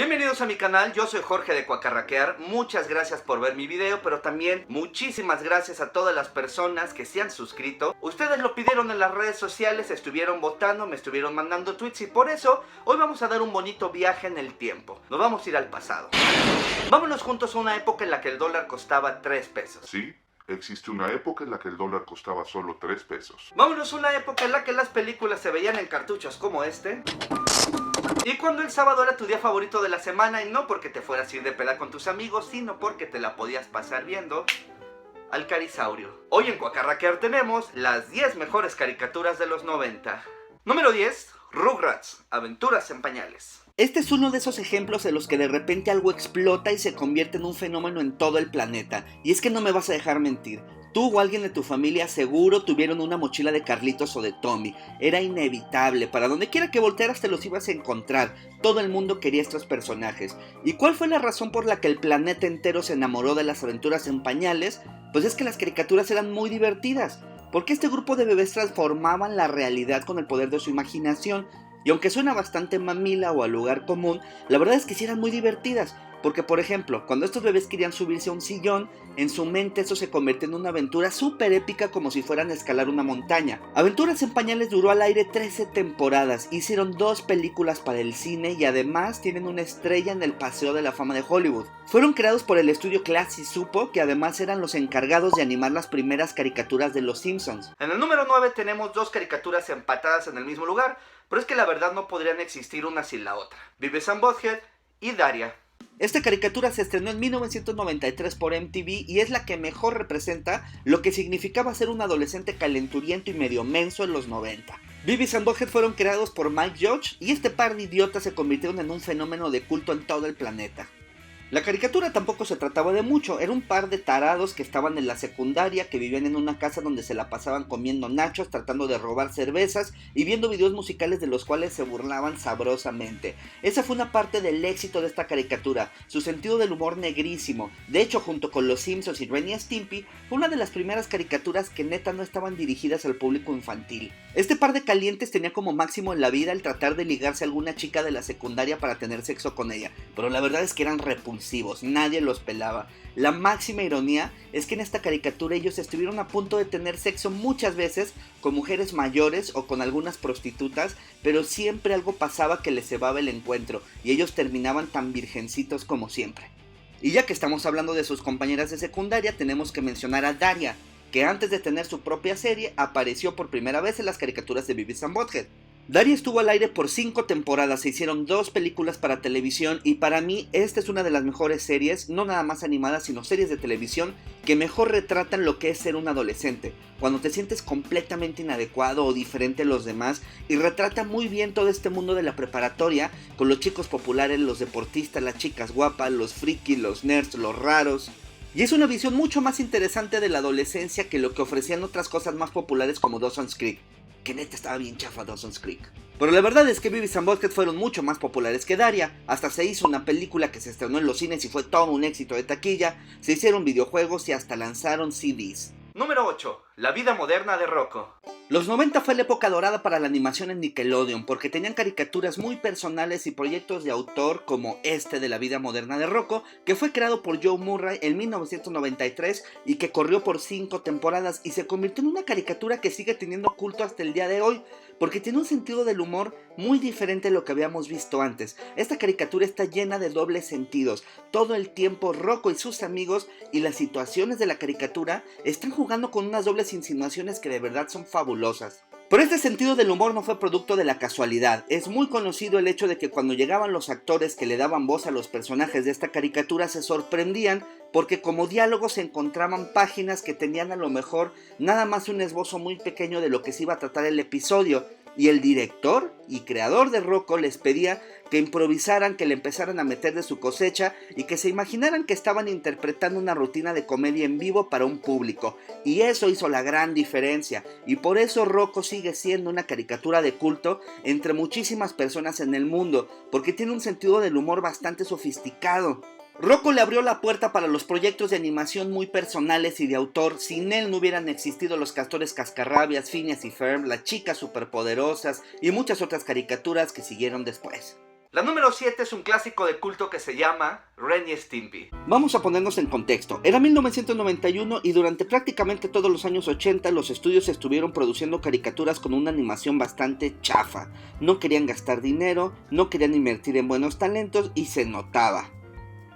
Bienvenidos a mi canal, yo soy Jorge de Cuacarraquear. Muchas gracias por ver mi video, pero también muchísimas gracias a todas las personas que se han suscrito. Ustedes lo pidieron en las redes sociales, estuvieron votando, me estuvieron mandando tweets y por eso hoy vamos a dar un bonito viaje en el tiempo. Nos vamos a ir al pasado. Vámonos juntos a una época en la que el dólar costaba 3 pesos. Sí, existe una época en la que el dólar costaba solo 3 pesos. Vámonos a una época en la que las películas se veían en cartuchos como este. Y cuando el sábado era tu día favorito de la semana, y no porque te fueras a ir de peda con tus amigos, sino porque te la podías pasar viendo al Carisaurio. Hoy en Cuacarraquear tenemos las 10 mejores caricaturas de los 90. Número 10, Rugrats, Aventuras en Pañales. Este es uno de esos ejemplos en los que de repente algo explota y se convierte en un fenómeno en todo el planeta. Y es que no me vas a dejar mentir. Tú o alguien de tu familia seguro tuvieron una mochila de Carlitos o de Tommy. Era inevitable, para donde quiera que voltearas te los ibas a encontrar. Todo el mundo quería estos personajes. ¿Y cuál fue la razón por la que el planeta entero se enamoró de las Aventuras en Pañales? Pues es que las caricaturas eran muy divertidas, porque este grupo de bebés transformaban la realidad con el poder de su imaginación. Y aunque suena bastante mamila o al lugar común, la verdad es que sí eran muy divertidas. Porque, por ejemplo, cuando estos bebés querían subirse a un sillón, en su mente eso se convirtió en una aventura súper épica como si fueran a escalar una montaña. Aventuras en Pañales duró al aire 13 temporadas, hicieron 2 películas para el cine y además tienen una estrella en el Paseo de la Fama de Hollywood. Fueron creados por el estudio Classy Supo, que además eran los encargados de animar las primeras caricaturas de Los Simpsons. En el número 9 tenemos 2 caricaturas empatadas en el mismo lugar, pero es que la verdad no podrían existir una sin la otra. Beavis and Butthead y Daria. Esta caricatura se estrenó en 1993 por MTV y es la que mejor representa lo que significaba ser un adolescente calenturiento y medio menso en los 90. Beavis and Butthead fueron creados por Mike Judge y este par de idiotas se convirtieron en un fenómeno de culto en todo el planeta. La caricatura tampoco se trataba de mucho, era un par de tarados que estaban en la secundaria, que vivían en una casa donde se la pasaban comiendo nachos, tratando de robar cervezas y viendo videos musicales de los cuales se burlaban sabrosamente. Esa fue una parte del éxito de esta caricatura, su sentido del humor negrísimo. De hecho, junto con Los Simpsons y Ren y Stimpy, fue una de las primeras caricaturas que neta no estaban dirigidas al público infantil. Este par de calientes tenía como máximo en la vida el tratar de ligarse a alguna chica de la secundaria para tener sexo con ella, pero la verdad es que eran repulsivos, nadie los pelaba. La máxima ironía es que en esta caricatura ellos estuvieron a punto de tener sexo muchas veces con mujeres mayores o con algunas prostitutas, pero siempre algo pasaba que les cebaba el encuentro y ellos terminaban tan virgencitos como siempre. Y ya que estamos hablando de sus compañeras de secundaria, tenemos que mencionar a Daria, que antes de tener su propia serie apareció por primera vez en las caricaturas de Beavis and Butthead. Daria estuvo al aire por 5 temporadas, se hicieron 2 películas para televisión y para mí esta es una de las mejores series, no nada más animadas sino series de televisión que mejor retratan lo que es ser un adolescente, cuando te sientes completamente inadecuado o diferente a los demás, y retrata muy bien todo este mundo de la preparatoria con los chicos populares, los deportistas, las chicas guapas, los frikis, los nerds, los raros. Y es una visión mucho más interesante de la adolescencia que lo que ofrecían otras cosas más populares como Dawson's Creek. Que neta estaba bien chafa Dawson's Creek. Pero la verdad es que Beavis and Butthead fueron mucho más populares que Daria. Hasta se hizo una película que se estrenó en los cines y fue todo un éxito de taquilla. Se hicieron videojuegos y hasta lanzaron CDs. Número 8. La vida moderna de Rocco. Los 90 fue la época dorada para la animación en Nickelodeon porque tenían caricaturas muy personales y proyectos de autor como este de La vida moderna de Rocco, que fue creado por Joe Murray en 1993 y que corrió por 5 temporadas y se convirtió en una caricatura que sigue teniendo culto hasta el día de hoy porque tiene un sentido del humor muy diferente a lo que habíamos visto antes. Esta caricatura está llena de dobles sentidos. Todo el tiempo Rocco y sus amigos y las situaciones de la caricatura están jugando con unas dobles insinuaciones que de verdad son fabulosas. Pero este sentido del humor no fue producto de la casualidad. Es muy conocido el hecho de que cuando llegaban los actores que le daban voz a los personajes de esta caricatura se sorprendían porque como diálogos se encontraban páginas que tenían a lo mejor nada más un esbozo muy pequeño de lo que se iba a tratar el episodio. Y el director y creador de Rocco les pedía que improvisaran, que le empezaran a meter de su cosecha y que se imaginaran que estaban interpretando una rutina de comedia en vivo para un público. Y eso hizo la gran diferencia. Y por eso Rocco sigue siendo una caricatura de culto entre muchísimas personas en el mundo, porque tiene un sentido del humor bastante sofisticado. Rocco le abrió la puerta para los proyectos de animación muy personales y de autor. Sin él no hubieran existido los Castores Cascarrabias, Phineas y Ferb, las Chicas Superpoderosas y muchas otras caricaturas que siguieron después. La número 7 es un clásico de culto que se llama Ren y Stimpy. Vamos a ponernos en contexto. Era 1991 y durante prácticamente todos los años 80 los estudios estuvieron produciendo caricaturas con una animación bastante chafa. No querían gastar dinero, no querían invertir en buenos talentos y se notaba.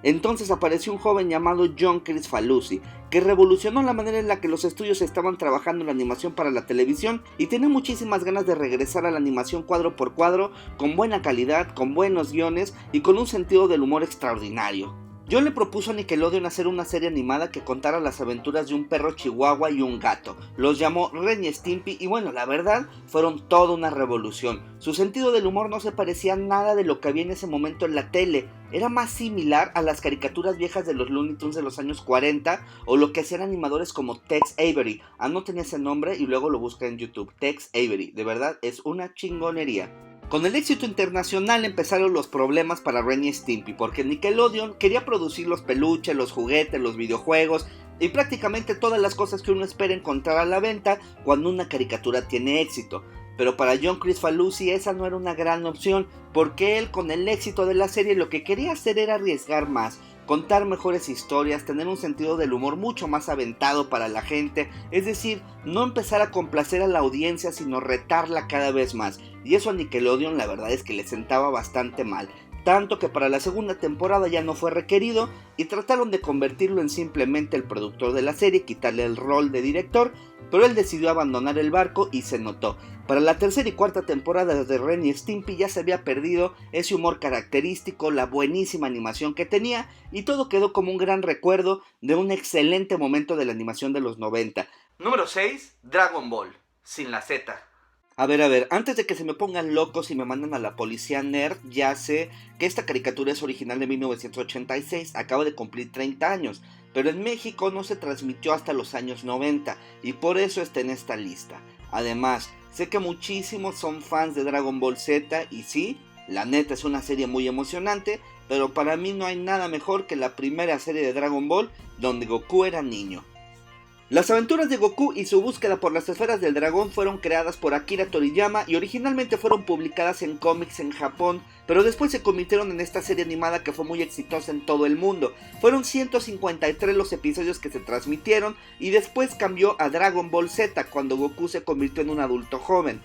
Entonces apareció un joven llamado John Kricfalusi, que revolucionó la manera en la que los estudios estaban trabajando en la animación para la televisión y tenía muchísimas ganas de regresar a la animación cuadro por cuadro, con buena calidad, con buenos guiones y con un sentido del humor extraordinario. John le propuso a Nickelodeon hacer una serie animada que contara las aventuras de un perro chihuahua y un gato. Los llamó Ren y Stimpy y bueno, la verdad, fueron toda una revolución. Su sentido del humor no se parecía a nada de lo que había en ese momento en la tele. Era más similar a las caricaturas viejas de los Looney Tunes de los años 40 o lo que hacían animadores como Tex Avery. Anoten ese nombre y luego lo buscan en YouTube. Tex Avery, de verdad es una chingonería. Con el éxito internacional empezaron los problemas para Ren y Stimpy, porque Nickelodeon quería producir los peluches, los juguetes, los videojuegos y prácticamente todas las cosas que uno espera encontrar a la venta cuando una caricatura tiene éxito. Pero para John Kricfalusi esa no era una gran opción, porque él con el éxito de la serie lo que quería hacer era arriesgar más, contar mejores historias, tener un sentido del humor mucho más aventado para la gente, es decir, no empezar a complacer a la audiencia sino retarla cada vez más, y eso a Nickelodeon la verdad es que le sentaba bastante mal, tanto que para la segunda temporada ya no fue requerido y trataron de convertirlo en simplemente el productor de la serie, quitarle el rol de director, pero él decidió abandonar el barco y se notó. Para la tercera y cuarta temporada de Ren y Stimpy ya se había perdido ese humor característico, la buenísima animación que tenía y todo quedó como un gran recuerdo de un excelente momento de la animación de los 90. Número 6, Dragon Ball, sin la Z. A ver, antes de que se me pongan locos y me manden a la policía nerd, ya sé que esta caricatura es original de 1986, acaba de cumplir 30 años, pero en México no se transmitió hasta los años 90 y por eso está en esta lista. Además, sé que muchísimos son fans de Dragon Ball Z y sí, la neta es una serie muy emocionante, pero para mí no hay nada mejor que la primera serie de Dragon Ball donde Goku era niño. Las aventuras de Goku y su búsqueda por las esferas del dragón fueron creadas por Akira Toriyama y originalmente fueron publicadas en cómics en Japón, pero después se convirtieron en esta serie animada que fue muy exitosa en todo el mundo. Fueron 153 los episodios que se transmitieron y después cambió a Dragon Ball Z cuando Goku se convirtió en un adulto joven.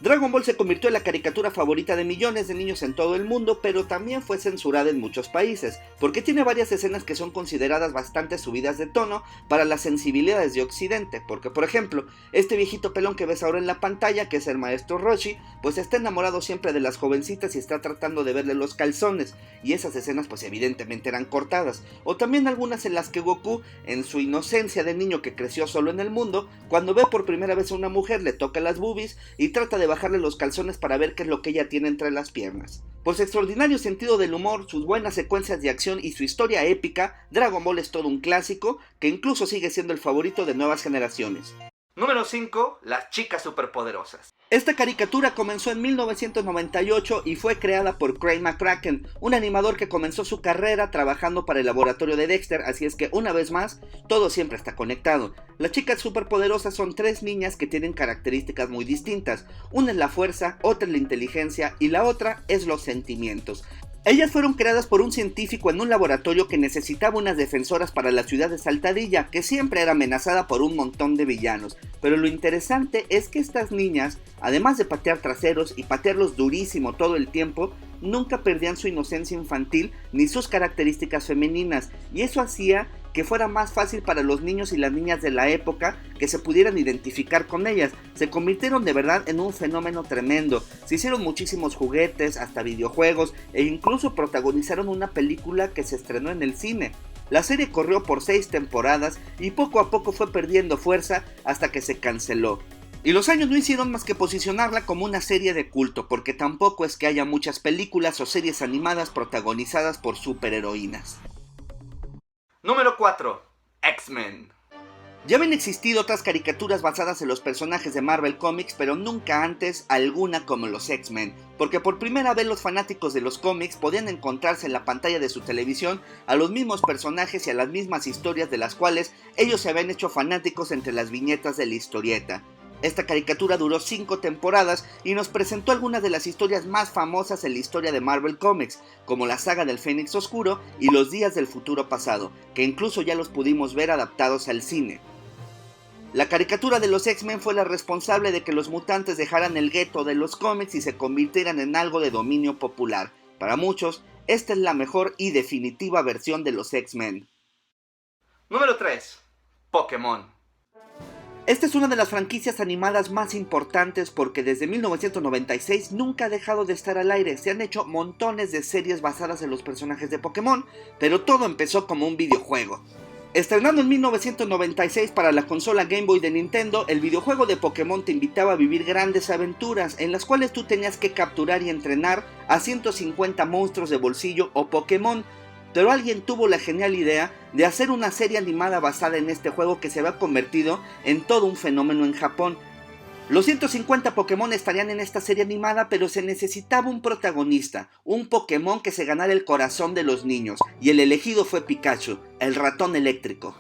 Dragon Ball se convirtió en la caricatura favorita de millones de niños en todo el mundo, pero también fue censurada en muchos países, porque tiene varias escenas que son consideradas bastante subidas de tono para las sensibilidades de Occidente, porque por ejemplo, este viejito pelón que ves ahora en la pantalla, que es el maestro Roshi, pues está enamorado siempre de las jovencitas y está tratando de verle los calzones, y esas escenas pues evidentemente eran cortadas, o también algunas en las que Goku, en su inocencia de niño que creció solo en el mundo, cuando ve por primera vez a una mujer le toca las boobies y trata de bajarle los calzones para ver qué es lo que ella tiene entre las piernas. Por su extraordinario sentido del humor, sus buenas secuencias de acción y su historia épica, Dragon Ball es todo un clásico que incluso sigue siendo el favorito de nuevas generaciones. Número 5, las chicas superpoderosas. Esta caricatura comenzó en 1998 y fue creada por Craig McCracken, un animador que comenzó su carrera trabajando para el laboratorio de Dexter, así es que una vez más, todo siempre está conectado. Las chicas superpoderosas son tres niñas que tienen características muy distintas. Una es la fuerza, otra es la inteligencia y la otra es los sentimientos. Ellas fueron creadas por un científico en un laboratorio que necesitaba unas defensoras para la ciudad de Saltadilla, que siempre era amenazada por un montón de villanos. Pero lo interesante es que estas niñas, además de patear traseros y patearlos durísimo todo el tiempo, nunca perdían su inocencia infantil ni sus características femeninas, y eso hacía que fuera más fácil para los niños y las niñas de la época que se pudieran identificar con ellas. Se convirtieron de verdad en un fenómeno tremendo. Se hicieron muchísimos juguetes, hasta videojuegos, e incluso protagonizaron una película que se estrenó en el cine. La serie corrió por 6 temporadas y poco a poco fue perdiendo fuerza hasta que se canceló. Y los años no hicieron más que posicionarla como una serie de culto, porque tampoco es que haya muchas películas o series animadas protagonizadas por superheroínas. Número 4. X-Men. Ya habían existido otras caricaturas basadas en los personajes de Marvel Comics, pero nunca antes alguna como los X-Men, porque por primera vez los fanáticos de los cómics podían encontrarse en la pantalla de su televisión a los mismos personajes y a las mismas historias de las cuales ellos se habían hecho fanáticos entre las viñetas de la historieta. Esta caricatura duró 5 temporadas y nos presentó algunas de las historias más famosas en la historia de Marvel Comics, como la saga del Fénix Oscuro y los días del futuro pasado, que incluso ya los pudimos ver adaptados al cine. La caricatura de los X-Men fue la responsable de que los mutantes dejaran el gueto de los cómics y se convirtieran en algo de dominio popular. Para muchos, esta es la mejor y definitiva versión de los X-Men. Número 3. Pokémon. Esta es una de las franquicias animadas más importantes porque desde 1996 nunca ha dejado de estar al aire. Se han hecho montones de series basadas en los personajes de Pokémon, pero todo empezó como un videojuego. Estrenado en 1996 para la consola Game Boy de Nintendo, el videojuego de Pokémon te invitaba a vivir grandes aventuras en las cuales tú tenías que capturar y entrenar a 150 monstruos de bolsillo o Pokémon, pero alguien tuvo la genial idea de hacer una serie animada basada en este juego que se había convertido en todo un fenómeno en Japón. Los 150 Pokémon estarían en esta serie animada, pero se necesitaba un protagonista, un Pokémon que se ganara el corazón de los niños, y el elegido fue Pikachu, el ratón eléctrico.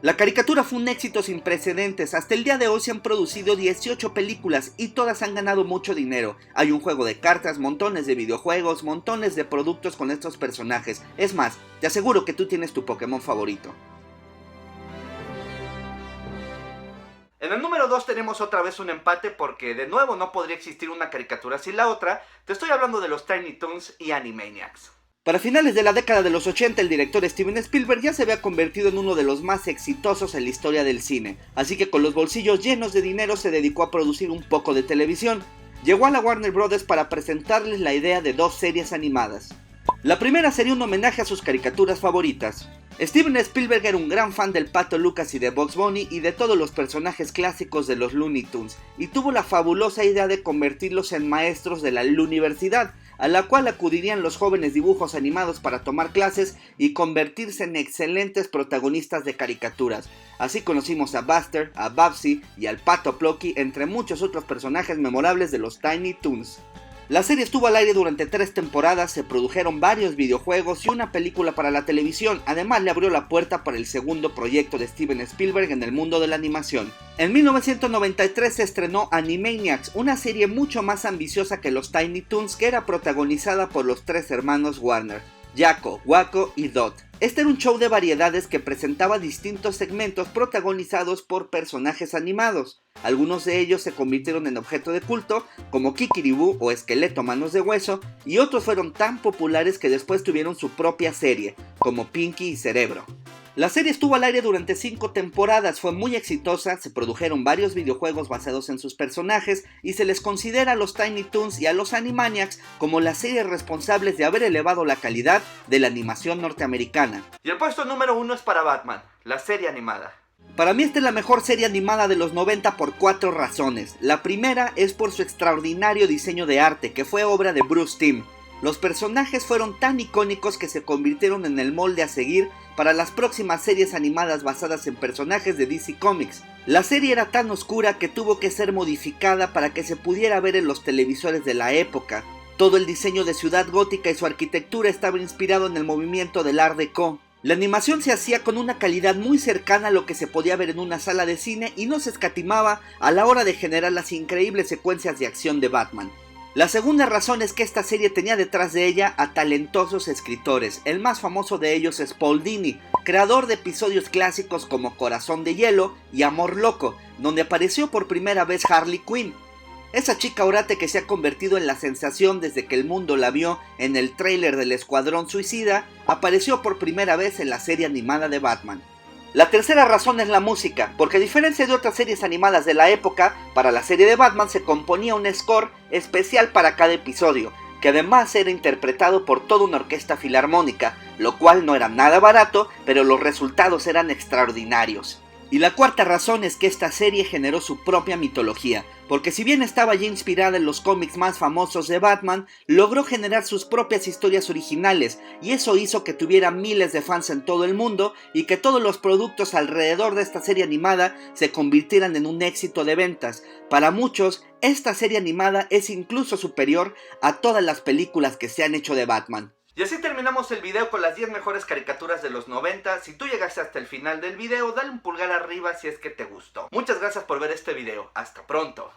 La caricatura fue un éxito sin precedentes. Hasta el día de hoy se han producido 18 películas y todas han ganado mucho dinero. Hay un juego de cartas, montones de videojuegos, montones de productos con estos personajes. Es más, te aseguro que tú tienes tu Pokémon favorito. En el número 2 tenemos otra vez un empate porque de nuevo no podría existir una caricatura sin la otra. Te estoy hablando de los Tiny Toons y Animaniacs. Para finales de la década de los 80, el director Steven Spielberg ya se había convertido en uno de los más exitosos en la historia del cine, así que con los bolsillos llenos de dinero se dedicó a producir un poco de televisión. Llegó a la Warner Bros. Para presentarles la idea de 2 series animadas. La primera sería un homenaje a sus caricaturas favoritas. Steven Spielberg era un gran fan del Pato Lucas y de Bugs Bunny y de todos los personajes clásicos de los Looney Tunes, y tuvo la fabulosa idea de convertirlos en maestros de la Luniversidad, a la cual acudirían los jóvenes dibujos animados para tomar clases y convertirse en excelentes protagonistas de caricaturas. Así conocimos a Buster, a Babsy y al Pato Plucky, entre muchos otros personajes memorables de los Tiny Toons. La serie estuvo al aire durante 3 temporadas, se produjeron varios videojuegos y una película para la televisión. Además le abrió la puerta para el segundo proyecto de Steven Spielberg en el mundo de la animación. En 1993 se estrenó Animaniacs, una serie mucho más ambiciosa que los Tiny Toons, que era protagonizada por los 3 hermanos Warner, Yakko, Wakko y Dot. Este era un show de variedades que presentaba distintos segmentos protagonizados por personajes animados. Algunos de ellos se convirtieron en objeto de culto, como Kikiribú o Esqueleto Manos de Hueso, y otros fueron tan populares que después tuvieron su propia serie, como Pinky y Cerebro. La serie estuvo al aire durante 5 temporadas, fue muy exitosa, se produjeron varios videojuegos basados en sus personajes y se les considera a los Tiny Toons y a los Animaniacs como las series responsables de haber elevado la calidad de la animación norteamericana. Y el puesto número 1 es para Batman, la serie animada. Para mí esta es la mejor serie animada de los 90 por 4 razones. La primera es por su extraordinario diseño de arte, que fue obra de Bruce Timm. Los personajes fueron tan icónicos que se convirtieron en el molde a seguir para las próximas series animadas basadas en personajes de DC Comics. La serie era tan oscura que tuvo que ser modificada para que se pudiera ver en los televisores de la época. Todo el diseño de Ciudad Gótica y su arquitectura estaba inspirado en el movimiento del Art Deco. La animación se hacía con una calidad muy cercana a lo que se podía ver en una sala de cine y no se escatimaba a la hora de generar las increíbles secuencias de acción de Batman. La segunda razón es que esta serie tenía detrás de ella a talentosos escritores. El más famoso de ellos es Paul Dini, creador de episodios clásicos como Corazón de Hielo y Amor Loco, donde apareció por primera vez Harley Quinn. Esa chica orate que se ha convertido en la sensación desde que el mundo la vio en el tráiler del Escuadrón Suicida, apareció por primera vez en la serie animada de Batman. La tercera razón es la música, porque a diferencia de otras series animadas de la época, para la serie de Batman se componía un score especial para cada episodio, que además era interpretado por toda una orquesta filarmónica, lo cual no era nada barato, pero los resultados eran extraordinarios. Y la cuarta razón es que esta serie generó su propia mitología, porque si bien estaba ya inspirada en los cómics más famosos de Batman, logró generar sus propias historias originales, y eso hizo que tuviera miles de fans en todo el mundo, y que todos los productos alrededor de esta serie animada se convirtieran en un éxito de ventas. Para muchos, esta serie animada es incluso superior a todas las películas que se han hecho de Batman. Y así terminamos el video con las 10 mejores caricaturas de los 90. Si tú llegaste hasta el final del video, dale un pulgar arriba si es que te gustó. Muchas gracias por ver este video. Hasta pronto.